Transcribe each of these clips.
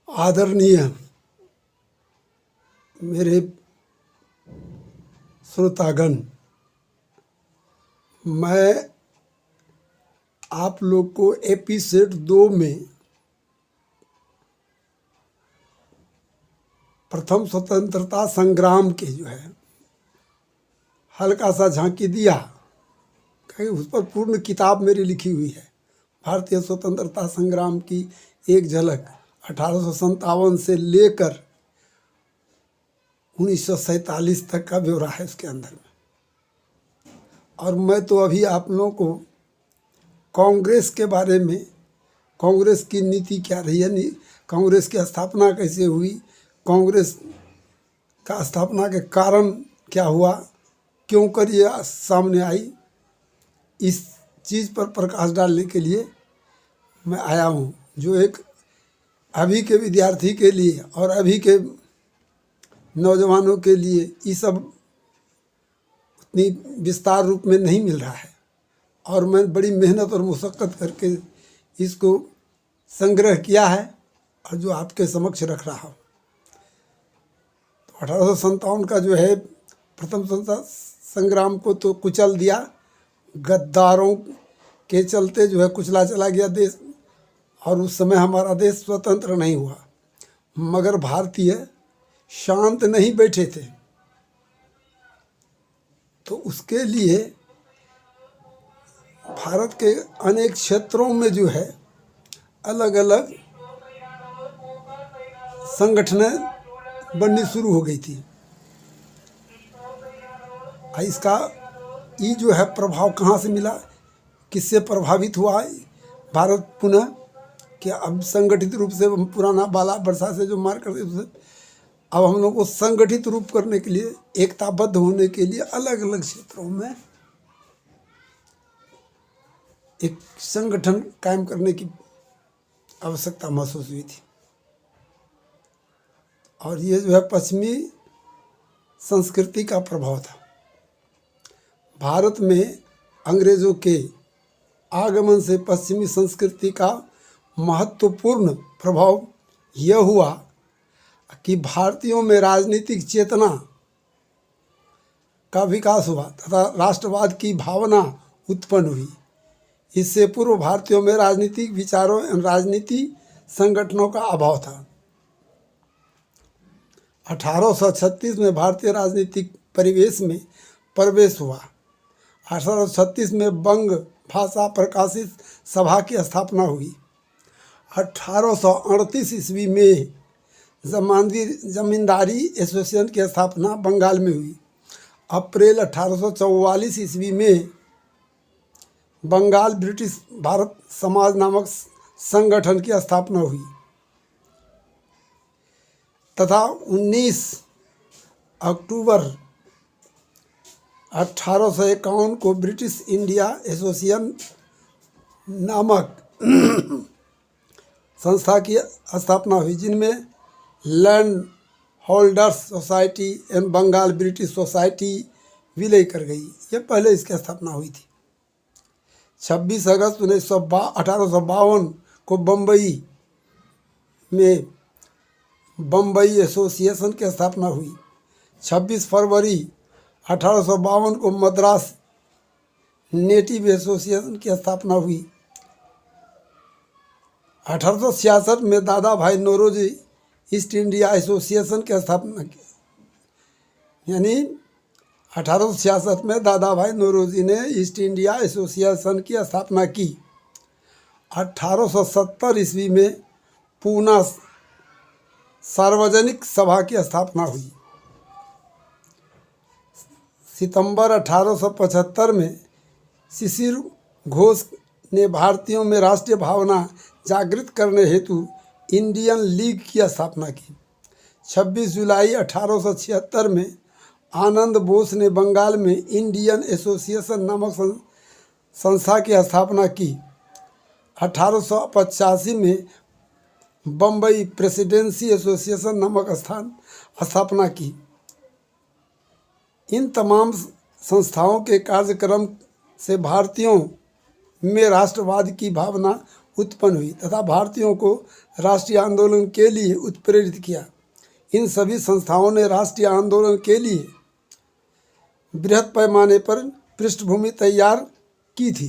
आदरणीय मेरे श्रोतागण, मैं आप लोग को एपिसोड 2 में प्रथम स्वतंत्रता संग्राम के जो है हल्का सा झांकी दिया, कहीं उस पर पूर्ण किताब मेरी लिखी हुई है। भारतीय स्वतंत्रता संग्राम की एक झलक 1857 से लेकर 1947 तक का ब्यौरा है उसके अंदर में। और मैं तो अभी आप लोगों को कांग्रेस के बारे में, कांग्रेस की नीति क्या रही है, कांग्रेस की स्थापना कैसे हुई, कांग्रेस का स्थापना के कारण क्या हुआ, क्यों कर ये सामने आई, इस चीज़ पर प्रकाश डालने के लिए मैं आया हूँ, जो एक अभी के विद्यार्थी के लिए और अभी के नौजवानों के लिए ये सब उतनी विस्तार रूप में नहीं मिल रहा है। और मैं बड़ी मेहनत और मुशक्क़त करके इसको संग्रह किया है और जो आपके समक्ष रख रहा हूँ। तो 1857 का जो है प्रथम स्वतंत्रता संग्राम को तो कुचल दिया, गद्दारों के चलते जो है कुचला चला गया देश, और उस समय हमारा देश स्वतंत्र नहीं हुआ। मगर भारतीय शांत नहीं बैठे थे, तो उसके लिए भारत के अनेक क्षेत्रों में जो है अलग अलग संगठनें बननी शुरू हो गई थी। इसका ये जो है प्रभाव कहाँ से मिला, किससे प्रभावित हुआ भारत पुनः, कि अब संगठित रूप से पुराना बाला बरसा से जो मार करते थे, अब हम लोग को संगठित रूप करने के लिए, एकताबद्ध होने के लिए अलग अलग क्षेत्रों में एक संगठन कायम करने की आवश्यकता महसूस हुई थी। और ये जो है पश्चिमी संस्कृति का प्रभाव था। भारत में अंग्रेज़ों के आगमन से पश्चिमी संस्कृति का महत्वपूर्ण प्रभाव यह हुआ कि भारतीयों में राजनीतिक चेतना का विकास हुआ तथा राष्ट्रवाद की भावना उत्पन्न हुई। इससे पूर्व भारतीयों में राजनीतिक विचारों एवं राजनीति संगठनों का अभाव था। 1836 में भारतीय राजनीतिक परिवेश में प्रवेश हुआ। 1836 में बंग भाषा प्रकाशित सभा की स्थापना हुई। 1838 ईस्वी में जमींदारी एसोसिएशन की स्थापना बंगाल में हुई। अप्रैल 1844 ईस्वी में बंगाल ब्रिटिश भारत समाज नामक संगठन की स्थापना हुई तथा 19 अक्टूबर 1851 को ब्रिटिश इंडिया एसोसिएशन नामक संस्था की स्थापना हुई, जिनमें लैंड होल्डर्स सोसाइटी एवं बंगाल ब्रिटिश सोसाइटी विलय कर गई। ये पहले इसकी स्थापना हुई थी। 26 अगस्त 1852 को बम्बई में बम्बई एसोसिएशन की स्थापना हुई। 26 फरवरी 1852 को मद्रास नेटिव एसोसिएशन की स्थापना हुई। 1866 में दादा भाई नौरोजी ईस्ट इंडिया एसोसिएशन की स्थापना की, यानी 1866 में दादा भाई नौरोजी ने ईस्ट इंडिया एसोसिएशन की स्थापना की। 1870 ईस्वी में पूना सार्वजनिक सभा की स्थापना हुई। सितंबर 1875 में शिशिर घोष ने भारतीयों में राष्ट्रीय भावना जागृत करने हेतु इंडियन लीग की स्थापना की। 26 जुलाई 1876 में आनंद बोस ने बंगाल में इंडियन एसोसिएशन नामक संस्था की स्थापना की। 1885 में बम्बई प्रेसिडेंसी एसोसिएशन नामक स्थापना की। इन तमाम संस्थाओं के कार्यक्रम से भारतीयों में राष्ट्रवाद की भावना उत्पन्न हुई तथा भारतीयों को राष्ट्रीय आंदोलन के लिए उत्प्रेरित किया। इन सभी संस्थाओं ने राष्ट्रीय आंदोलन के लिए बृहद पैमाने पर पृष्ठभूमि तैयार की थी।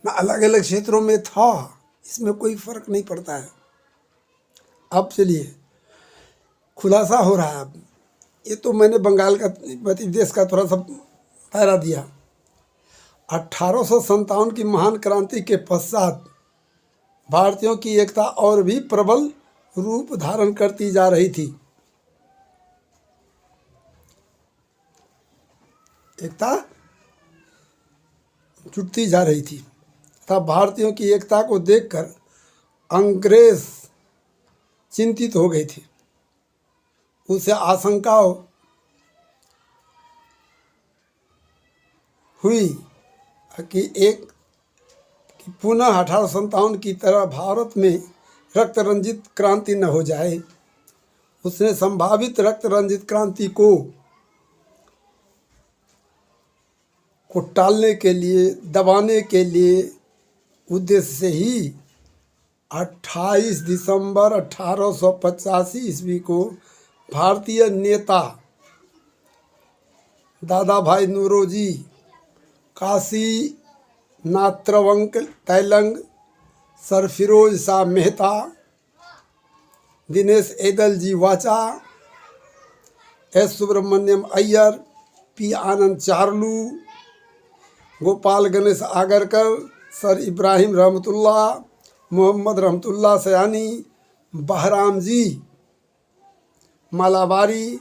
अलग अलग क्षेत्रों में था, इसमें कोई फर्क नहीं पड़ता है। अब चलिए खुलासा हो रहा है। अब ये तो मैंने बंगाल का मध्य देश का थोड़ा सा पैरा दिया। 1857 की महान क्रांति के पश्चात भारतीयों की एकता और भी प्रबल रूप धारण करती जा रही थी। एकता जुटती जा रही थी तथा भारतीयों की एकता को देखकर अंग्रेज चिंतित हो गए थे। उसे आशंका हुई कि पुनः 1857 की तरह भारत में रक्त रंजित क्रांति न हो जाए। उसने संभावित रक्त रंजित क्रांति को टालने के लिए, दबाने के लिए उद्देश्य से ही 28 दिसंबर 1885 ईस्वी को भारतीय नेता दादा भाई Naoroji, Kashi नात्रवंक Tailang, सरफिरोज Shah Mehta, Dinesh Edulji Wacha, S Subramania Iyer, P Ananda Charlu, Gopal Ganesh Agarkar, sir Ibrahim Rahimtulla, Mohammad Rahimtulla Sayani, Behramji Malabari,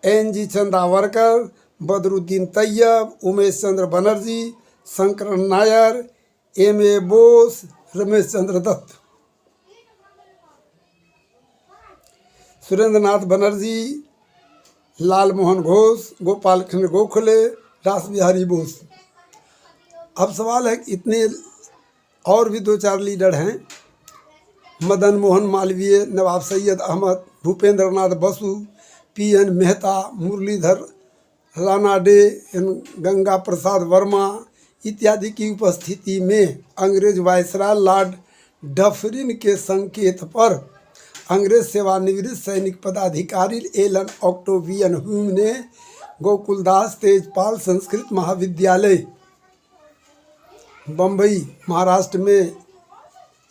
N G Chandavarkar, Badruddin Tyab, Umesh Chandra Banerjee, Shankar Nair, M A Bose, Ramesh Chandra Dutt, Surendranath Banerjee, Lal Mohan Ghosh, Gopal Krishna Gokhale, Rash Behari Bose. अब सवाल है कि इतने और भी 2-4 लीडर हैं। मदन मोहन मालवीय, नवाब सैयद अहमद, भूपेंद्र नाथ बसु, पी एन मेहता, मुरलीधर रानाडे, गंगा प्रसाद वर्मा इत्यादि की उपस्थिति में अंग्रेज वायसराय लॉर्ड डफरिन के संकेत पर अंग्रेज सेवानिवृत्त सैनिक पदाधिकारी एलन ऑक्टेवियन ह्यूम ने गोकुलदास तेजपाल संस्कृत महाविद्यालय बम्बई महाराष्ट्र में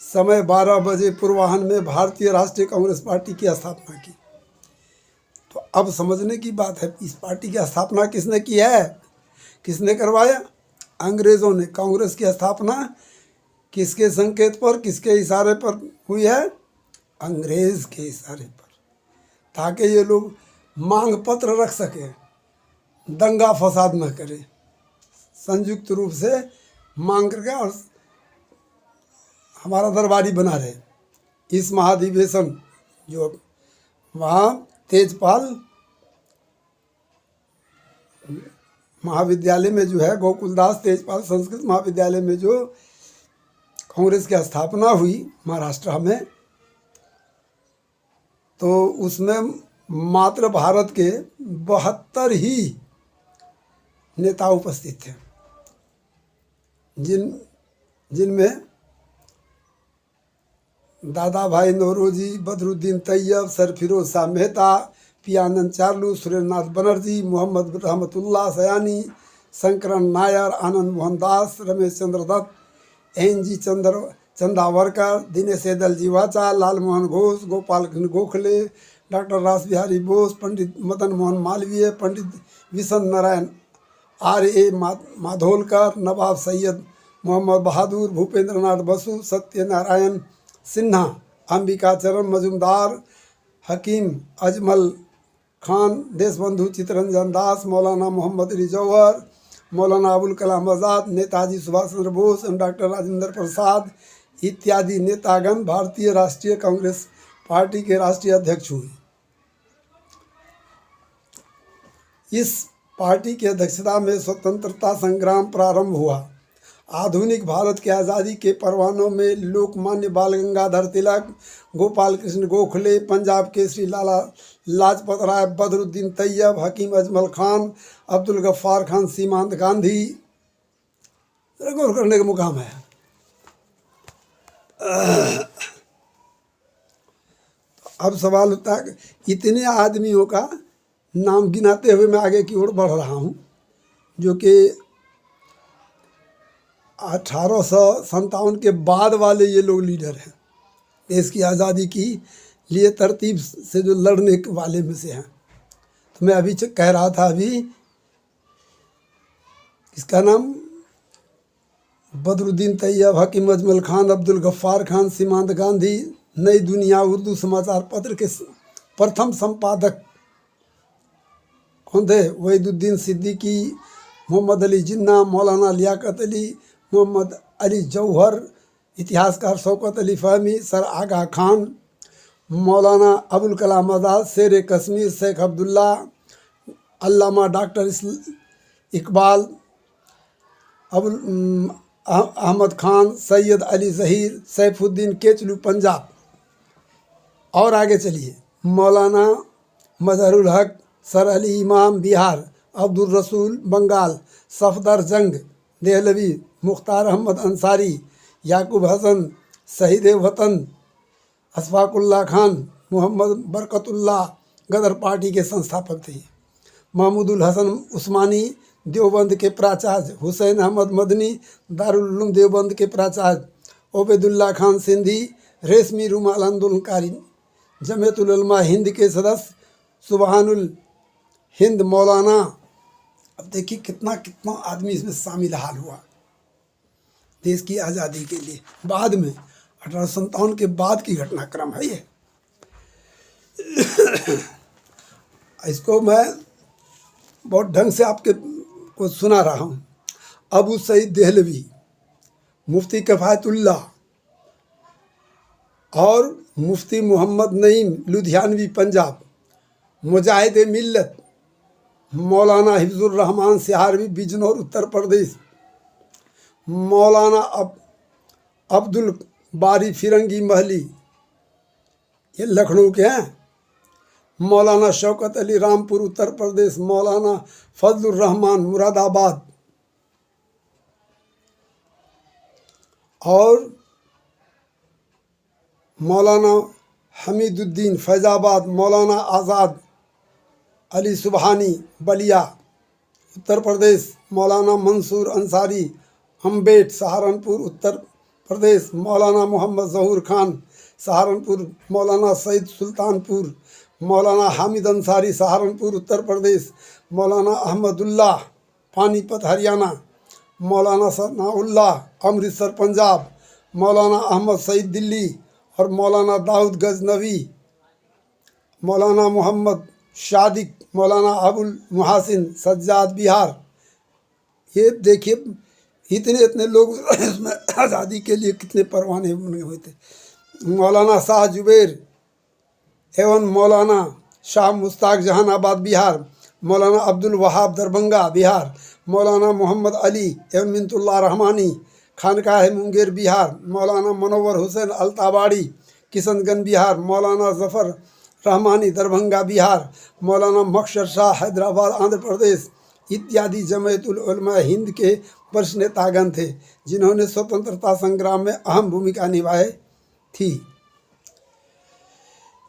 समय 12 बजे पूर्वाह्न में भारतीय राष्ट्रीय कांग्रेस पार्टी की स्थापना की। तो अब समझने की बात है, इस पार्टी की स्थापना किसने की है, किसने करवाया? अंग्रेज़ों ने। कांग्रेस की स्थापना किसके संकेत पर, किसके इशारे पर हुई है? अंग्रेज के इशारे पर, ताकि ये लोग मांग पत्र रख सकें, दंगा फसाद न करें, संयुक्त रूप से मांग करके और हमारा दरबारी बना रहे। इस महाधिवेशन जो वहाँ तेजपाल महाविद्यालय में जो है, गोकुलदास तेजपाल संस्कृत महाविद्यालय में जो कांग्रेस की स्थापना हुई महाराष्ट्र में, तो उसमें मात्र भारत के 72 ही नेता उपस्थित थे, जिनमें दादा भाई नौरोजी, बदरुद्दीन तैयब, सरफिरोज शाह मेहता, पी आनंद चार्लू, सुरेंद्रनाथ बनर्जी, मोहम्मद रहमतुल्लाह सयानी, शंकरन नायर, आनंद मोहन दास, रमेश चंद्र दत्त, एन जी चंदावरकर, दिनेश एदलजी वाचा, लाल मोहन घोष, गोपाल कृष्ण गोखले, डॉक्टर रास बिहारी बोस, पंडित मदन मोहन मालवीय, पंडित विशन नारायण आर.ए. माधोलकर, नवाब सैयद मोहम्मद बहादुर, भूपेंद्र नाथ बसु, सत्यनारायण सिन्हा, अंबिकाचरण मजुमदार, हकीम अजमल खान, देशबंधु चित्तरंजन दास, मौलाना मोहम्मद अली जौहर, मौलाना अबुल कलाम आज़ाद, नेताजी सुभाष चंद्र बोस एवं डॉक्टर राजेंद्र प्रसाद इत्यादि नेतागण भारतीय राष्ट्रीय कांग्रेस पार्टी के राष्ट्रीय अध्यक्ष हुए। इस पार्टी की अध्यक्षता में स्वतंत्रता संग्राम प्रारंभ हुआ। आधुनिक भारत की आज़ादी के परवानों में लोकमान्य बाल गंगाधर तिलक, गोपाल कृष्ण गोखले, पंजाब केसरी लाला लाजपत राय, बदरुद्दीन तैयब, हकीम अजमल खान, अब्दुल गफ्फार खान, सीमांत गांधी गौर करने का मुकाम है। अब सवाल होता है कि इतने आदमियों का नाम गिनाते हुए मैं आगे की ओर बढ़ रहा हूँ, जो कि 1857 के बाद वाले ये लोग लीडर हैं, देश की आज़ादी की लिए तरतीब से जो लड़ने वाले में से हैं। तो मैं अभी कह रहा था, अभी इसका नाम बदरुद्दीन तैयब, हकीम अजमल खान, अब्दुल गफ्फार खान, सीमांत गांधी, नई दुनिया उर्दू समाचार पत्र के प्रथम संपादक कौन थे? वहीदुद्दीन सिद्दीकी, मोहम्मद अली जिन्ना, मौलाना लियाकत अली, मोहम्मद अली जौहर, इतिहासकार शौकत अली फ़हमी, सर आगा खान, मौलाना अबुल कलाम आज़ाद, शेर कश्मीर शेख अब्दुल्ला, अल्लामा डॉक्टर इकबाल, अबुल अहमद खान, सैयद अली ज़हीर, सैफुद्दीन केचलू पंजाब। और आगे चलिए, मौलाना मजहरुल हक, सर अली इमाम बिहार, अब्दुल रसूल बंगाल, सफदर जंग देहलवी, मुख्तार अहमद अंसारी, याकूब हसन शहीद वतन, अशफाकुल्ला खान, मोहम्मद बरकतुल्ला गदर पार्टी के संस्थापक थे। महमूदुल हसन उस्मानी देवबंद के प्राचार्य, हुसैन अहमद मदनी दारुल उलूम देवबंद के प्राचार्य, ओबेदुल्ला खान सिंधी रेशमी रुमाल आंदोलनकारी, जमीयतुल उलमा हिंद के सदस्य, सुबहानुल हिंद मौलाना। अब देखिए कितना कितना आदमी इसमें शामिल हाल हुआ देश की आज़ादी के लिए। बाद में 1857 के बाद की घटनाक्रम है ये। इसको मैं बहुत ढंग से आपके को सुना रहा हूँ। अबू सईद देहलवी, मुफ्ती किफ़ायतुल्लाह और मुफ्ती मोहम्मद नईम लुधियानवी पंजाब, मुजाहिद मिल्लत मौलाना हिफ्जुर रहमान सिहारवी बिजनौर उत्तर प्रदेश, मौलाना अब्दुल बारी फिरंगी महली ये लखनऊ के हैं, मौलाना शौकत अली रामपुर उत्तर प्रदेश, मौलाना फजलुर रहमान मुरादाबाद और मौलाना हमीदुद्दीन फैज़ाबाद, मौलाना आज़ाद अली सुबहानी बलिया उत्तर प्रदेश, मौलाना मंसूर अंसारी अम्बेट सहारनपुर उत्तर प्रदेश, मौलाना मोहम्मद ज़हूर खान सहारनपुर, मौलाना सईद सुल्तानपुर, मौलाना हामिद अंसारी सहारनपुर उत्तर प्रदेश, मौलाना अहमदुल्लाह पानीपत हरियाणा, मौलाना सनाउल्लाह अमृतसर पंजाब, मौलाना अहमद सईद दिल्ली और मौलाना दाऊद गजनवी, मौलाना मोहम्मद शादिक, मौलाना अबुल मुहासिन सज्जाद बिहार। ये देखिए इतने इतने लोग इसमें आज़ादी के लिए कितने परवाने बने हुए थे। मौलाना शाह जुबैर एवं मौलाना शाह मुश्ताक जहानाबाद बिहार, मौलाना अब्दुल वहाब दरभंगा बिहार, मौलाना मोहम्मद अली एवं मिनतुल्लाह रहमानी खानकाह मुंगेर बिहार, मौलाना मनोवर हुसैन अलताबाड़ी किशनगंज बिहार, मौलाना जफ़र रहमानी दरभंगा बिहार, मौलाना मकसद शाह हैदराबाद आंध्र प्रदेश इत्यादि जमीयतुल उलमा हिंद के वरिष्ठ नेतागण थे, जिन्होंने स्वतंत्रता संग्राम में अहम भूमिका निभाई थी।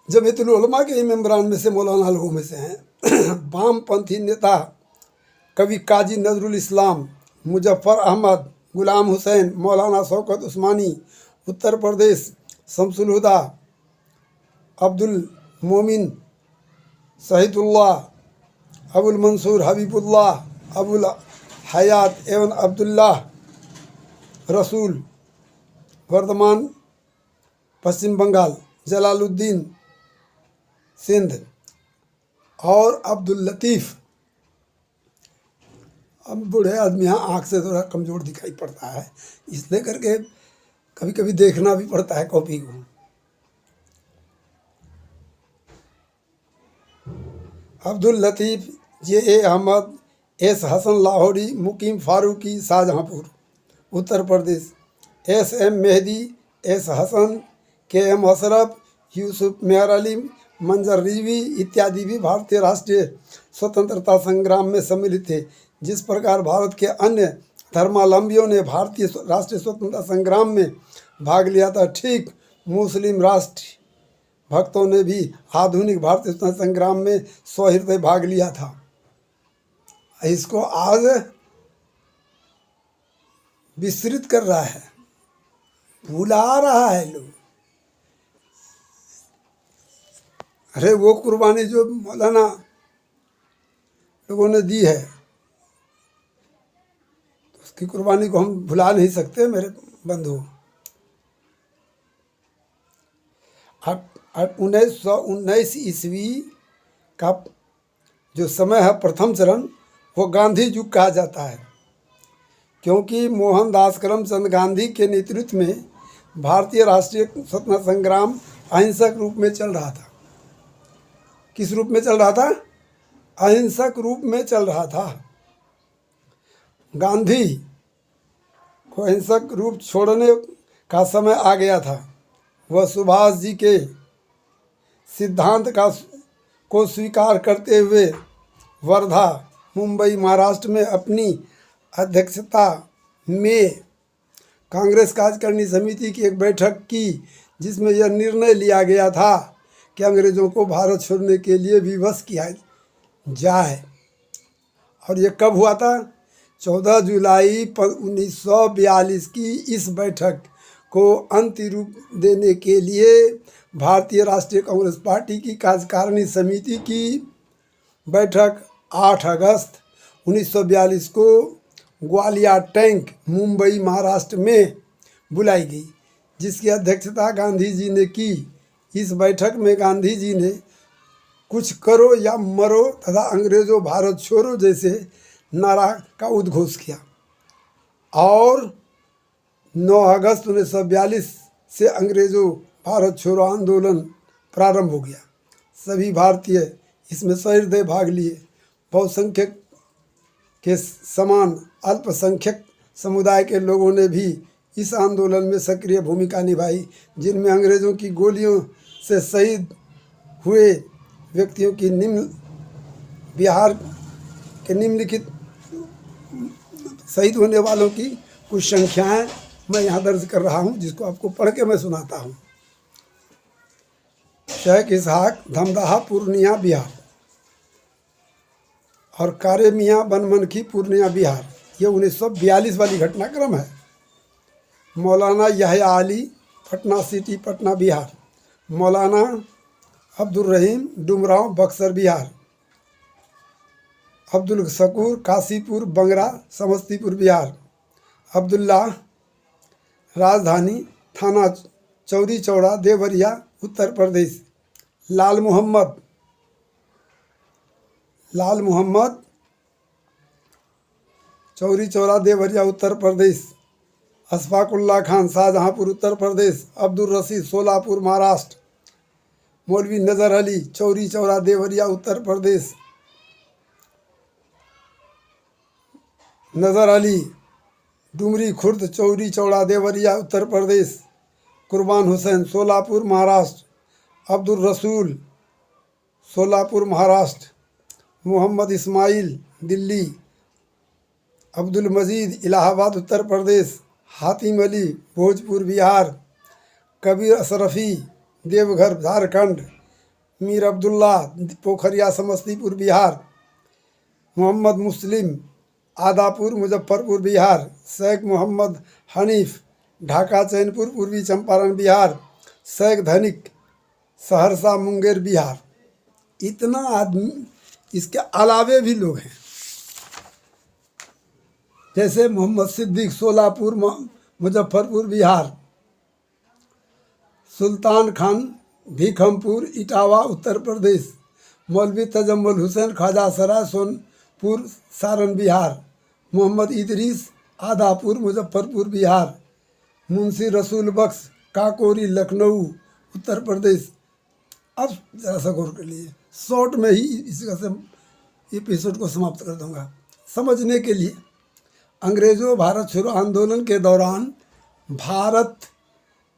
जमीयतुल उलमा के मेंबरान में से मौलाना लोगों में से हैं वामपंथी नेता कवि काजी नजरुल इस्लाम, मुजफ्फर अहमद, गुलाम हुसैन, मौलाना शौकत उस्मानी उत्तर प्रदेश, शमसुल हुदा, अब्दुल मोमिन शहीदुल्लाह, अबुल मंसूर हबीबुल्लाह, अबुल हयात एवं अब्दुल्लाह रसूल वर्धमान पश्चिम बंगाल, जलालुद्दीन सिंध और अब्दुल लतीफ़। अब बूढ़े आदमी यहाँ आँख से थोड़ा कमज़ोर दिखाई पड़ता है, इसलिए करके कभी कभी देखना भी पड़ता है कॉपी को। Abdul Latif J Ahmad, S Hasan Lahori, Muqeem Farooqui Shahjahanpur Uttar Pradesh, S M Mehdi, S Hasan, K M Ashraf, Yusuf Mehr Ali, Manzar Rizvi इत्यादि भी भारतीय राष्ट्रीय स्वतंत्रता संग्राम में सम्मिलित थे। जिस प्रकार भारत के अन्य धर्मावलंबियों ने भारतीय राष्ट्रीय स्वतंत्रता संग्राम में भाग लिया था। ठीक मुस्लिम राष्ट्र भक्तों ने भी आधुनिक भारतीय स्वतंत्रता संग्राम में सहृदय भाग लिया था। इसको आज विस्तृत कर रहा है, भुला रहा है लोग। अरे वो कुर्बानी जो मौलाना लोगों ने दी है, उसकी कुर्बानी को हम भुला नहीं सकते मेरे बंधु। 1919 ईस्वी का जो समय है, प्रथम चरण, वो गांधी युग कहा जाता है, क्योंकि मोहनदास करमचंद गांधी के नेतृत्व में भारतीय राष्ट्रीय स्वतंत्रता संग्राम अहिंसक रूप में चल रहा था। किस रूप में चल रहा था? अहिंसक रूप में चल रहा था। गांधी को अहिंसक रूप छोड़ने का समय आ गया था। वह सुभाष जी के सिद्धांत को स्वीकार करते हुए वर्धा, मुंबई, महाराष्ट्र में अपनी अध्यक्षता में कांग्रेस कार्यकारिणी समिति की एक बैठक की, जिसमें यह निर्णय लिया गया था कि अंग्रेज़ों को भारत छोड़ने के लिए विवश किया जाए। और ये कब हुआ था? 14 जुलाई 1942 की इस बैठक को अंतिम रूप देने के लिए भारतीय राष्ट्रीय कांग्रेस पार्टी की कार्यकारिणी समिति की बैठक 8 अगस्त 1942 को ग्वालियर टैंक, मुंबई, महाराष्ट्र में बुलाई गई, जिसकी अध्यक्षता गांधी जी ने की। इस बैठक में गांधी जी ने कुछ करो या मरो तथा अंग्रेज़ों भारत छोड़ो जैसे नारा का उद्घोष किया। और 9 अगस्त 1942 से अंग्रेज़ों भारत छोड़ो आंदोलन प्रारंभ हो गया। सभी भारतीय इसमें सहृदय भाग लिए। बहुसंख्यक के समान अल्पसंख्यक समुदाय के लोगों ने भी इस आंदोलन में सक्रिय भूमिका निभाई, जिनमें अंग्रेज़ों की गोलियों से शहीद हुए व्यक्तियों की बिहार के निम्नलिखित शहीद होने वालों की कुछ संख्याएं मैं यहाँ दर्ज कर रहा हूँ, जिसको आपको पढ़ के मैं सुनाता हूँ। शेख इसहाक, धमदाहा, पूर्णिया, बिहार, और कारे मियाँ, बनमनखी, पूर्णिया, बिहार। ये 1942 वाली घटनाक्रम है। मौलाना यहया अली, पटना सिटी, पटना, बिहार। मौलाना अब्दुल रहीम, डुमरांव, बक्सर, बिहार। अब्दुल शकूर, काशीपुर, बंगरा, समस्तीपुर, बिहार। अब्दुल्ला, राजधानी थाना चौरी चौड़ा, देवरिया, उत्तर प्रदेश। लाल मोहम्मद, चौरी चौरा, देवरिया, उत्तर प्रदेश। अशफाकुल्ला खान, शाहजहांपुर, उत्तर प्रदेश। अब्दुल रशीद, सोलापुर, महाराष्ट्र। मौलवी नज़र अली, चौरी चौरा, देवरिया, उत्तर प्रदेश। नज़र अली, डुमरी खुर्द, चौरी चौड़ा, देवरिया, उत्तर प्रदेश। कुर्बान हुसैन, सोलापुर, महाराष्ट्र। अब्दुल रसूल, सोलापुर, महाराष्ट्र। मोहम्मद इस्माइल, दिल्ली। अब्दुल मजीद, इलाहाबाद, उत्तर प्रदेश। हातिम अली, भोजपुर, बिहार। कबीर अशरफी, देवघर, झारखंड। मीर अब्दुल्ला, पोखरिया, समस्तीपुर, बिहार। मोहम्मद मुस्लिम, आदापुर, मुजफ्फरपुर, बिहार। शेख मोहम्मद हनीफ, ढाका, चैनपुर, पूर्वी चंपारण, बिहार। शेख धनिक, सहरसा, मुंगेर, बिहार। इतना आदमी, इसके अलावे भी लोग हैं, जैसे मोहम्मद सिद्दीक, सोलापुर, मुजफ्फरपुर, बिहार। सुल्तान खान, भीखमपुर, इटावा, उत्तर प्रदेश। मौलवी तजम्मुल हुसैन, ख्वाजा सराय, सोनपुर, सारण, बिहार। मोहम्मद इदरीस, आदापुर, मुजफ्फरपुर, बिहार। मुंशी रसूल बख्श, काकोरी, लखनऊ, उत्तर प्रदेश। अब जरा सा गौर कर लिए, शॉर्ट में ही इसका एपिसोड को समाप्त कर दूंगा समझने के लिए। अंग्रेज़ों भारत छोड़ो आंदोलन के दौरान भारत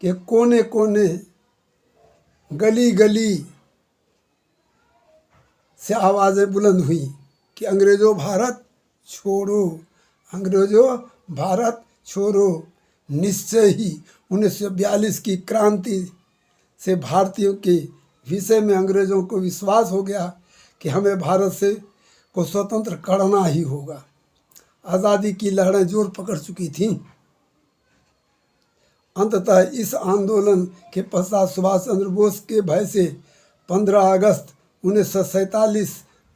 के कोने कोने, गली गली से आवाज़ें बुलंद हुई कि अंग्रेज़ों भारत छोड़ो, अंग्रेज़ों भारत छोड़ो। निश्चय ही 1942 की क्रांति से भारतीयों के विषय में अंग्रेजों को विश्वास हो गया कि हमें भारत से को स्वतंत्र करना ही होगा। आज़ादी की लहरें जोर पकड़ चुकी थीं। अंततः इस आंदोलन के पश्चात सुभाष चंद्र बोस के भय से 15 अगस्त 1947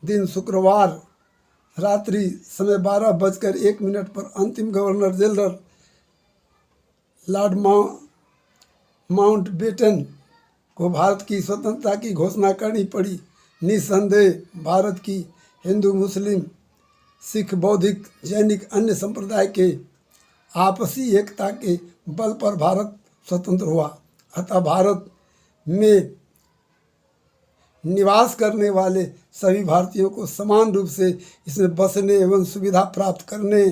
दिन शुक्रवार रात्रि समय 12:01 पर अंतिम गवर्नर जनरल लॉर्ड माउंटबेटन को भारत की स्वतंत्रता की घोषणा करनी पड़ी। निस्संदेह भारत की हिंदू, मुस्लिम, सिख, बौद्धिक, जैनिक अन्य संप्रदाय के आपसी एकता के बल पर भारत स्वतंत्र हुआ। अतः भारत में निवास करने वाले सभी भारतीयों को समान रूप से इसमें बसने एवं सुविधा प्राप्त करने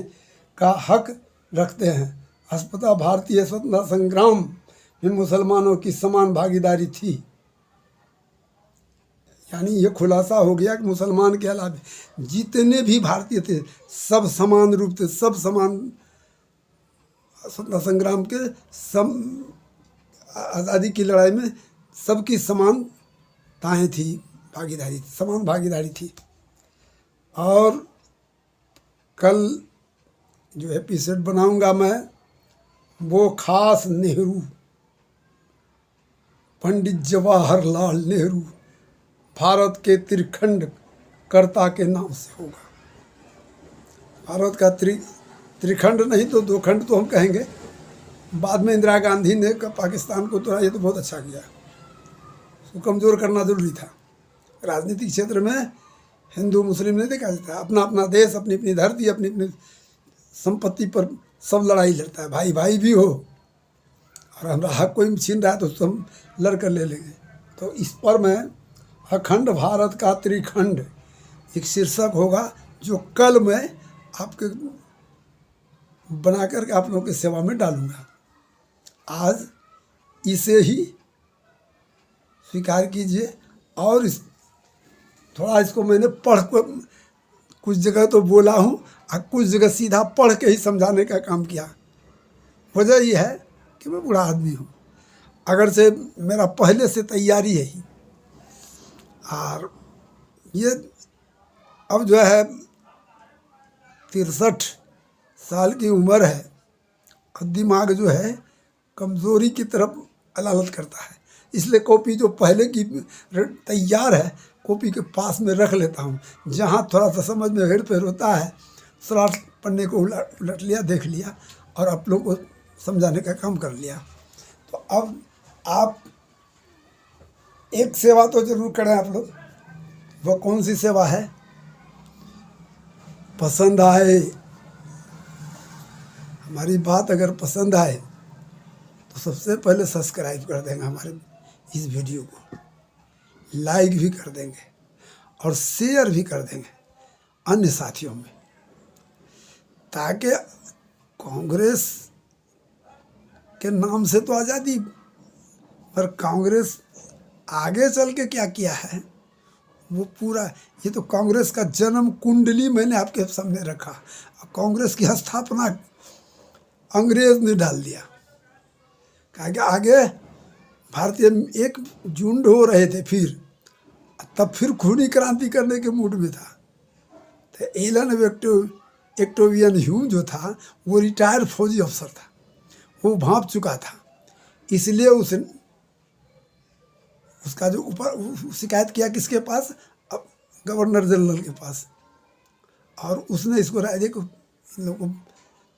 का हक रखते हैं। अस्पताल भारतीय स्वतंत्रता संग्राम में मुसलमानों की समान भागीदारी थी। यानी ये खुलासा हो गया कि मुसलमान के अलावा जितने भी भारतीय थे सब समान रूप से, सब समान स्वतंत्रता संग्राम के आज़ादी की लड़ाई में सबकी समानताएँ थी, भागीदारी, समान भागीदारी थी। और कल जो एपिसोड बनाऊंगा मैं वो खास नेहरू, पंडित जवाहरलाल नेहरू, भारत के त्रिखंड कर्ता के नाम से होगा। भारत का त्रिखंड नहीं तो 2 खंड तो हम कहेंगे। बाद में इंदिरा गांधी ने पाकिस्तान को तोड़ा, ये तो बहुत अच्छा किया, उसको कमज़ोर करना जरूरी था। राजनीतिक क्षेत्र में हिंदू मुस्लिम नहीं देखा जाता, अपना अपना देश, अपनी अपनी धरती, अपनी अपनी संपत्ति पर सब लड़ाई लड़ता है। भाई भाई भी हो और हमारा हक कोई छीन रहा है तो उसको हम लड़ कर ले लेंगे। तो इस पर मैं अखंड भारत का त्रिखंड एक शीर्षक होगा जो कल मैं आपके बना करके आप लोगों की सेवा में डालूंगा। आज इसे ही स्वीकार कीजिए। और थोड़ा इसको मैंने पढ़ को कुछ जगह तो बोला हूँ और कुछ जगह सीधा पढ़ के ही समझाने का काम किया। वजह यह है कि मैं बूढ़ा आदमी हूँ, अगर से मेरा पहले से तैयारी है ही। और ये अब जो है 63 साल की उम्र है और दिमाग जो है कमज़ोरी की तरफ अलालत करता है। इसलिए कॉपी जो पहले की तैयार है कॉपी के पास में रख लेता हूँ। जहाँ थोड़ा सा समझ में हेर फेर होता है सलाट पन्ने को उलट लिया, देख लिया और आप लोग को समझाने का काम कर लिया। तो अब आप एक सेवा तो जरूर करें आप लोग। वो कौन सी सेवा है? पसंद आए, हमारी बात अगर पसंद आए तो सबसे पहले सब्सक्राइब कर देंगे हमारे इस वीडियो को, लाइक भी कर देंगे और शेयर भी कर देंगे अन्य साथियों में, ताकि कांग्रेस के नाम से तो आज़ादी, पर कांग्रेस आगे चल के क्या किया है वो पूरा, ये तो कांग्रेस का जन्म कुंडली मैंने आपके सामने रखा। कांग्रेस की स्थापना अंग्रेज ने डाल दिया। कहा कि आगे भारतीय एक झुंड हो रहे थे, तब फिर खूनी क्रांति करने के मूड में था। तो एलन एक्टोवियन ह्यूम जो था वो रिटायर्ड फौजी अफसर था, वो भांप चुका था। इसलिए उसका जो ऊपर शिकायत किया किसके पास? अब गवर्नर जनरल के पास। और उसने इसको राय दे को इन लोगों,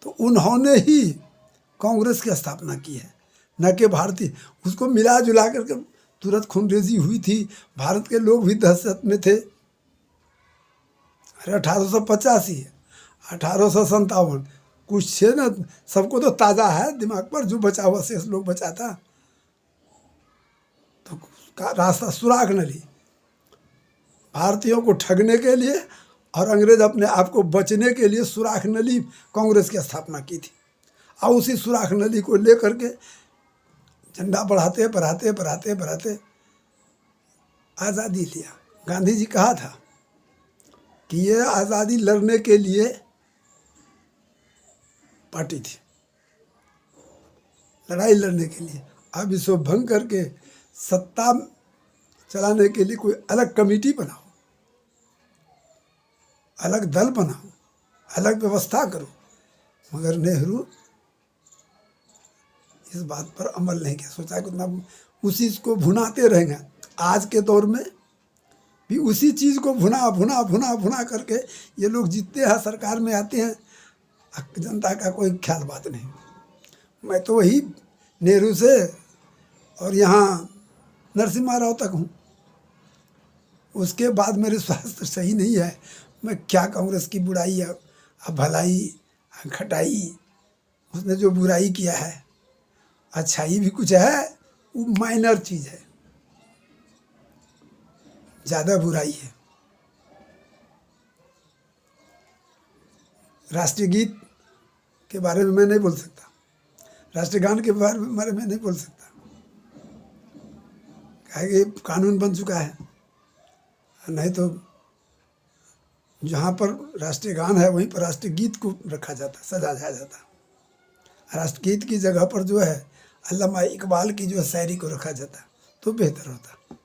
तो उन्होंने ही कांग्रेस की स्थापना की है, न कि भारतीय। उसको मिला जुला करके तुरंत खूनरेजी हुई थी, भारत के लोग भी दहशत में थे। अरे 1885, 1857 कुछ थे ना, सबको तो ताज़ा है दिमाग पर, जो बचा हुआ शेष लोग बचा था। तो का रास्ता सुराग नली, भारतीयों को ठगने के लिए और अंग्रेज अपने आप को बचने के लिए सुराग नली कांग्रेस की स्थापना की थी। और उसी सुराग नली को लेकर के झंडा बढ़ाते बढ़ाते बढ़ाते बढ़ाते आज़ादी लिया। गांधी जी कहा था कि ये आज़ादी लड़ने के लिए पार्टी थी, लड़ाई लड़ने के लिए। अब इसको भंग करके सत्ता चलाने के लिए कोई अलग कमेटी बनाओ, अलग दल बनाओ, अलग व्यवस्था करो। मगर नेहरू इस बात पर अमल नहीं किया, सोचा कि ना उसी को भुनाते रहेंगे। आज के दौर में भी उसी चीज़ को भुना भुना भुना भुना करके ये लोग जीतते हैं, सरकार में आते हैं, जनता का कोई ख्याल बात नहीं। मैं तो वही नेहरू से और यहाँ नरसिम्हा राव तक हूँ। उसके बाद मेरे स्वास्थ्य सही नहीं है। मैं क्या कांग्रेस की बुराई है, भलाई खटाई, उसने जो बुराई किया है, अच्छाई भी कुछ है, वो माइनर चीज़ है, ज़्यादा बुराई है। राष्ट्रीय गीत के बारे में मैं नहीं बोल सकता, राष्ट्रगान के बारे में नहीं बोल सकता, क्या कि कानून बन चुका है। नहीं तो जहाँ पर राष्ट्रीय गान है वहीं पर राष्ट्रीय गीत को रखा जाता, सजाया जाता। राष्ट्रीय गीत की जगह पर जो है अल्लामा इकबाल की जो शायरी को रखा जाता तो बेहतर होता।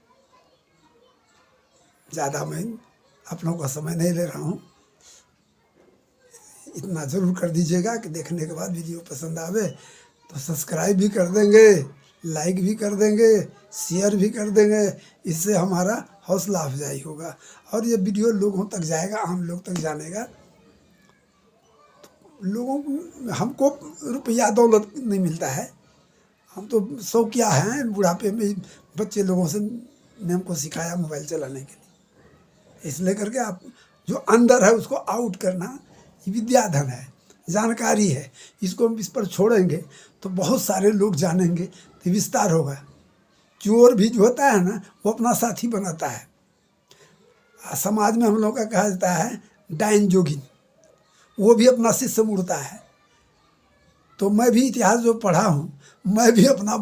ज़्यादा मैं अपनों का समय नहीं ले रहा हूँ। इतना ज़रूर कर दीजिएगा कि देखने के बाद वीडियो पसंद आवे तो सब्सक्राइब भी कर देंगे, लाइक भी कर देंगे, शेयर भी कर देंगे। इससे हमारा हौसला अफजाई होगा और ये वीडियो लोगों तक जाएगा, आम लोग तक जानेगा। लोगों को, हमको रुपया दौलत नहीं मिलता है, हम तो शौकिया हैं। बुढ़ापे में बच्चे लोगों से ने हमको सिखाया मोबाइल चलाने के लिए। इसलिए करके आप जो अंदर है उसको आउट करना, ये विद्याधन है, जानकारी है। इसको हम इस पर छोड़ेंगे तो बहुत सारे लोग जानेंगे तो विस्तार होगा। चोर भी जो होता है ना वो अपना साथी बनाता है। समाज में हम लोग का कहा जाता है डायन जोगिन, वो भी अपना शिष्य मुड़ता है। तो मैं भी इतिहास जो पढ़ा हूँ, मैं भी अपना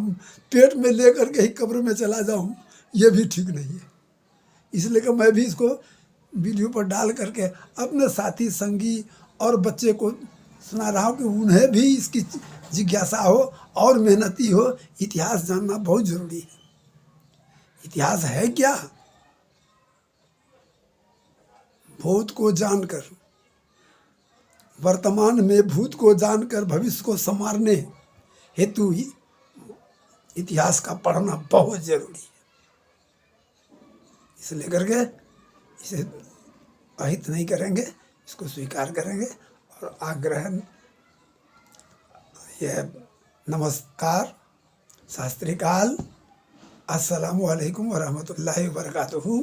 पेट में लेकर के ही कब्र में चला जाऊँ, ये भी ठीक नहीं है। इसलिए कि मैं भी इसको वीडियो पर डाल करके अपने साथी, संगी और बच्चे को सुना रहा हूँ कि उन्हें भी इसकी जिज्ञासा हो और मेहनती हो। इतिहास जानना बहुत ज़रूरी है। इतिहास है क्या? भूत को जानकर, वर्तमान में भूत को जानकर भविष्य को संवारने हेतु इतिहास का पढ़ना बहुत जरूरी है। इसलिए करके इसे अहित नहीं करेंगे, इसको स्वीकार करेंगे। और आग्रह यह नमस्कार, सत श्री अकाल, अस्सलामु अलैकुम व रहमतुल्लाहि व बरकातुहू।